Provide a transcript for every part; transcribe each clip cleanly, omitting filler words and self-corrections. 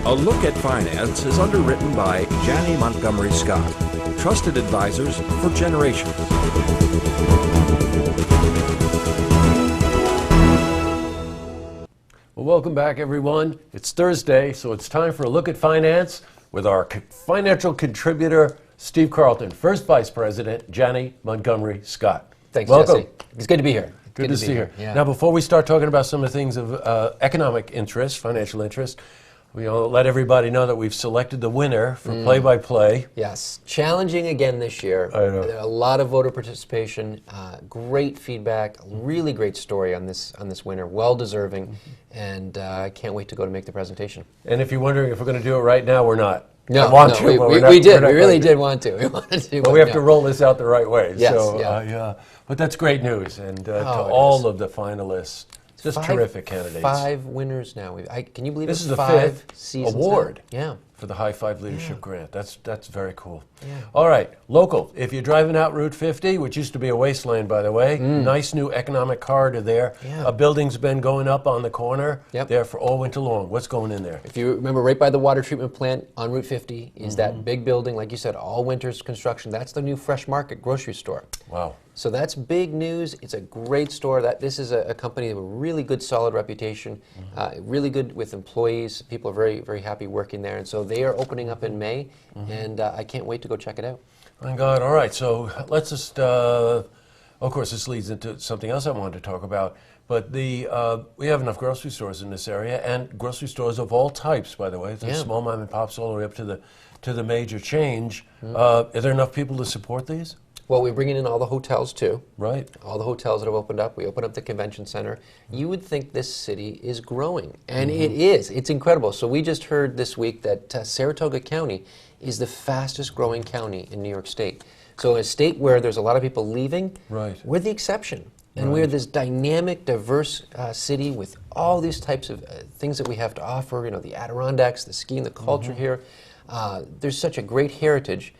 A Look at Finance is underwritten by Janney Montgomery Scott, trusted advisors for generations. Well, welcome back, everyone. It's Thursday, so it's time for A Look at Finance with our financial contributor, Steve Carlton, First Vice President, Janney Montgomery Scott. Thanks, welcome. Jesse. It's good to be here. Good to see you here. Yeah. Now, before we start talking about some of the things of economic interest, financial interest, we'll let everybody know that we've selected the winner for play-by-play. Yes, challenging again this year. I know. A lot of voter participation, great feedback, really great story on this winner, well deserving, and I can't wait to go to make the presentation. And if you're wondering if we're going to do it right now, we're not. No, I want to, but we not, did. We really did want to. We wanted to. But we have to roll this out the right way. Yes, so, yeah. But that's great news, and to it all is. of the finalists, just terrific candidates. 5 winners now. Can you believe This it's is the 5 5th seasons award. now? Yeah. For the High Five Leadership Grant. That's very cool. Yeah. All right, local. If you're driving out Route 50, which used to be a wasteland, by the way, nice new economic corridor there. Yeah. A building's been going up on the corner Yep. there for all winter long. What's going in there? If you remember, right by the water treatment plant on Route 50 is that big building, like you said, all winter's construction. That's the new Fresh Market grocery store. Wow. So that's big news. It's a great store. This is a company with a really good, solid reputation, really good with employees. People are very, very happy working there. And so they are opening up in May, and I can't wait to go check it out. Thank God. All right, so let's just, of course, this leads into something else I wanted to talk about. But we have enough grocery stores in this area, and grocery stores of all types, by the way. There's small mom and pops all the way up to the major change. Are there enough people to support these? Well, we're bringing in all the hotels, too. Right. All the hotels that have opened up. We opened up the convention center. You would think this city is growing, and it is. It's incredible. So we just heard this week that Saratoga County is the fastest growing county in New York State. So a state where there's a lot of people leaving, we're the exception. And we're this dynamic, diverse city with all these types of things that we have to offer, you know, the Adirondacks, the skiing, the culture here. There's such a great heritage.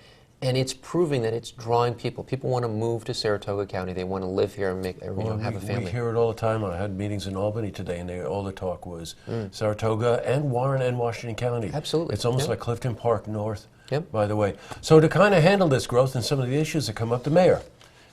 And it's proving that it's drawing people. People want to move to Saratoga County. They want to live here and have a family. We hear it all the time. I had meetings in Albany today, and all the talk was Saratoga and Warren and Washington County. Absolutely. It's almost like Clifton Park North, Yep. by the way. So to kind of handle this growth and some of the issues that come up, the mayor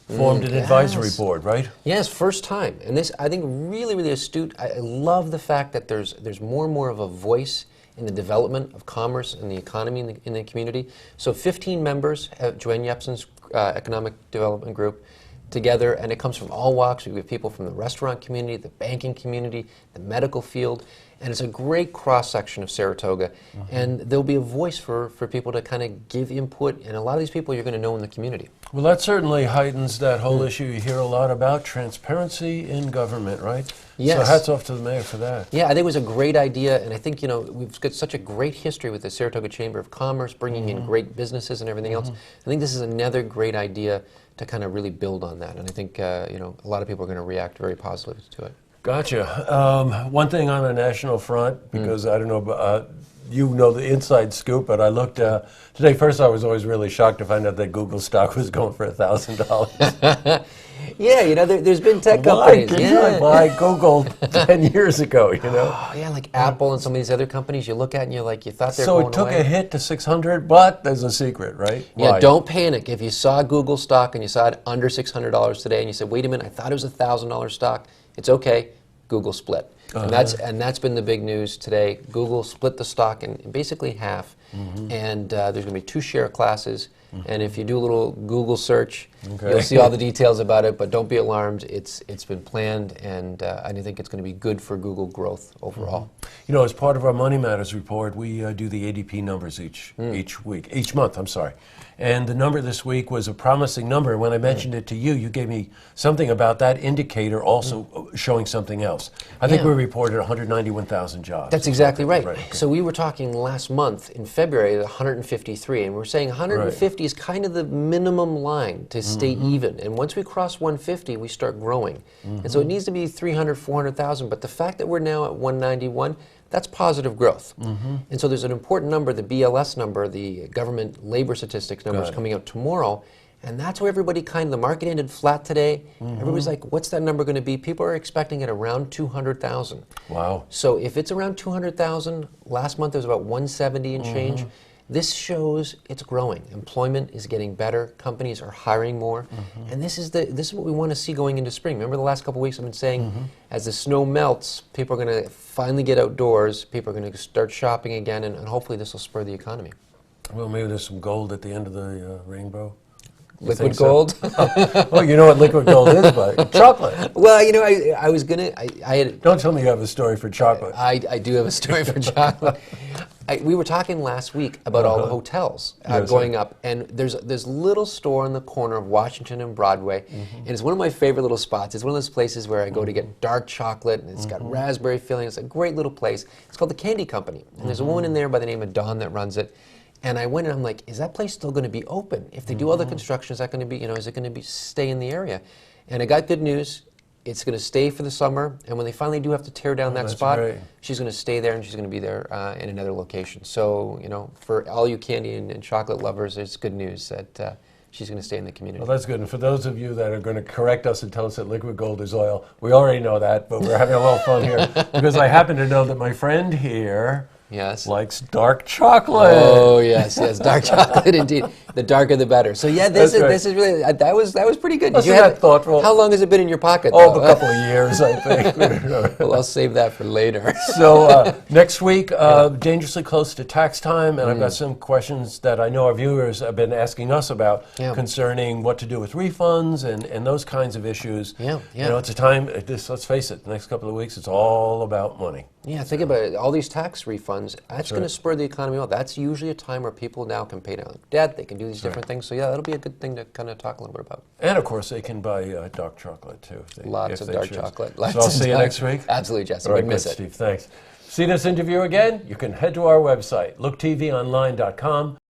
formed an advisory board, right? Yes, first time. And this, I think, really, really astute. I love the fact that there's more and more of a voice in the development of commerce and the economy in the community. So 15 members have Joanne Yepsen's Economic Development Group together, and it comes from all walks. We have people from the restaurant community, the banking community, the medical field, and it's a great cross-section of Saratoga. And there'll be a voice for people to kind of give input, and a lot of these people you're going to know in the community. Well, that certainly heightens that whole issue you hear a lot about, transparency in government, right? Yes. So hats off to the mayor for that. Yeah, I think it was a great idea, and I think, you know, we've got such a great history with the Saratoga Chamber of Commerce, bringing in great businesses and everything else. I think this is another great idea to kind of really build on that, and I think, you know, a lot of people are going to react very positively to it. Gotcha. One thing on a national front, because I don't know, you know the inside scoop, but I looked today. First, I was always really shocked to find out that Google stock was going for $1,000. Yeah, you know, there's been tech companies. Why did I buy Google 10 years ago? You know. Oh, yeah, like Apple and some of these other companies you look at and you're like, you thought they were So going it took away. a hit to 600, but there's a secret, right? Yeah, Why? don't panic. If you saw Google stock and you saw it under $600 today and you said, wait a minute, I thought it was $1,000 stock, it's okay. Google split. And that's been the big news today. Google split the stock in basically half, and there's going to be 2 share classes. And if you do a little Google search, you'll see all the details about it. But don't be alarmed. It's been planned, and I think it's going to be good for Google growth overall. You know, as part of our Money Matters report, we do the ADP numbers each month. I'm sorry. And the number this week was a promising number. When I mentioned it to you, you gave me something about that indicator also showing something else. I think we reported 191,000 jobs. That's exactly right. Okay. So we were talking last month in February, 153, and we were saying 150 is kind of the minimum line to stay even. And once we cross 150, we start growing. And so it needs to be 300, 400,000. But the fact that we're now at 191, that's positive growth. And so there's an important number, the BLS number, the government labor statistics number, is coming out tomorrow. And that's where everybody the market ended flat today. Everybody's like, what's that number going to be? People are expecting it around 200,000. Wow. So if it's around 200,000, last month it was about 170 and change. This shows it's growing. Employment is getting better. Companies are hiring more, and this is what we want to see going into spring. Remember the last couple of weeks I've been saying, as the snow melts, people are going to finally get outdoors. People are going to start shopping again, and hopefully this will spur the economy. Well, maybe there's some gold at the end of the rainbow. You Liquid think so? gold. Well, you know what liquid gold is, but chocolate. Well, you know, I was gonna. I had. Don't tell me you have a story for chocolate. I do have a story for chocolate. We were talking last week about all the hotels Yes, going sir. up, and there's a little store on the corner of Washington and Broadway, and it's one of my favorite little spots. It's one of those places where I go to get dark chocolate, and it's got raspberry filling. It's a great little place. It's called the Candy Company, and there's a woman in there by the name of Dawn that runs it. And I went and I'm like, is that place still going to be open? If they do all the construction, is that going to be, is it going to be stay in the area? And I got good news. It's going to stay for the summer. And when they finally do have to tear down that that's spot, great. she's going to stay there, and she's going to be there in another location. So, for all you candy and chocolate lovers, it's good news that she's going to stay in the community. Well, that's good. And for those of you that are going to correct us and tell us that liquid gold is oil, we already know that, but we're having a little fun here because I happen to know that my friend here Yes. likes dark chocolate. Oh yes, dark chocolate indeed. The darker the better. So yeah, That's right. this is really that was pretty good. Wasn't that thoughtful? How long has it been in your pocket? Oh, though? a couple of years, I think. Well, I'll save that for later. So next week, dangerously close to tax time, and I've got some questions that I know our viewers have been asking us about concerning what to do with refunds and those kinds of issues. Yeah. It's a time, let's face it, the next couple of weeks, it's all about money. Yeah, think about it. All these tax refunds, that's going to right. spur the economy on. That's usually a time where people now can pay down debt, they can do these different things. So yeah, that'll be a good thing to kind of talk a little bit about. And of course, they can buy dark chocolate too. Lots if of they dark choose. chocolate. So I'll see you next week. Absolutely, Jesse. All right, Wouldn't miss good, it. Steve. Thanks. See this interview again? You can head to our website, looktvonline.com.